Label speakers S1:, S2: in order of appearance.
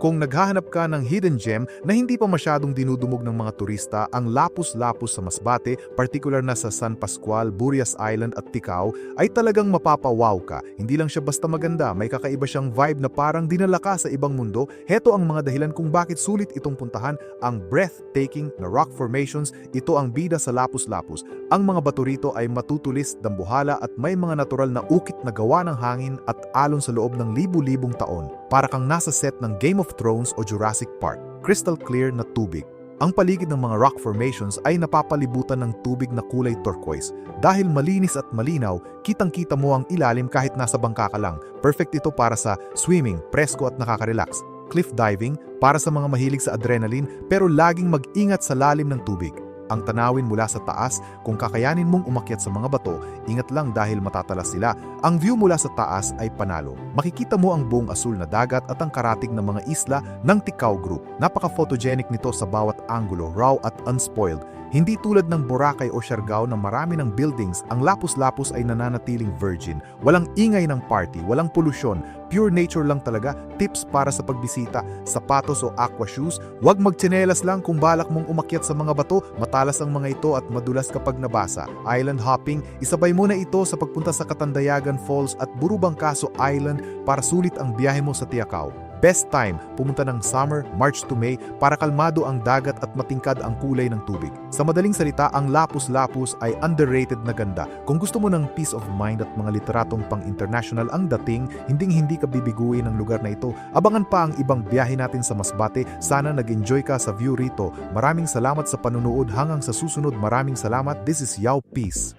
S1: Kung naghahanap ka ng hidden gem na hindi pa masyadong dinudumog ng mga turista, ang Lapus-Lapus sa Masbate, particular na sa San Pascual, Burias Island at Ticao, ay talagang mapapawaw ka. Hindi lang siya basta maganda, may kakaiba siyang vibe na parang dinala ka sa ibang mundo. Heto ang mga dahilan kung bakit sulit itong puntahan, ang breathtaking na rock formations. Ito ang bida sa Lapus-Lapus. Ang mga bato rito ay matutulis, dambuhala at may mga natural na ukit na gawa ng hangin at alon sa loob ng libu-libong taon. Para kang nasa set ng Game of Thrones o Jurassic Park. Crystal clear na tubig. Ang paligid ng mga rock formations ay napapalibutan ng tubig na kulay turquoise. Dahil malinis at malinaw, kitang-kita mo ang ilalim kahit nasa bangka ka lang. Perfect ito para sa swimming, presko at nakaka-relax. Cliff diving, para sa mga mahilig sa adrenaline pero laging mag-ingat sa lalim ng tubig. Ang tanawin mula sa taas, kung kakayanin mong umakyat sa mga bato, ingat lang dahil matatalas sila. Ang view mula sa taas ay panalo. Makikita mo ang buong asul na dagat at ang karatig ng mga isla ng Ticao Group. Napaka-photogenic nito sa bawat anggulo, raw at unspoiled. Hindi tulad ng Boracay o Siargao na marami ng buildings, ang Lapus-Lapus ay nananatiling virgin. Walang ingay ng party, walang polusyon, pure nature lang talaga. Tips para sa pagbisita, sapatos o aqua shoes, huwag magtsinelas lang kung balak mong umakyat sa mga bato, matalas ang mga ito at madulas kapag nabasa. Island hopping, isabay mo na ito sa pagpunta sa Katandayagan Falls at Burubangkaso Island para sulit ang biyahe mo sa Tiacao. Best time, pumunta ng summer, March to May para kalmado ang dagat at matingkad ang kulay ng tubig. Sa madaling salita, ang Lapus-Lapus ay underrated na ganda. Kung gusto mo ng peace of mind at mga literatong pang-international ang dating, hindi ka bibiguin ng lugar na ito. Abangan pa ang ibang biyahe natin sa Masbate. Sana nag-enjoy ka sa view rito. Maraming salamat sa panunood hanggang sa susunod. Maraming salamat. This is Yao Peace.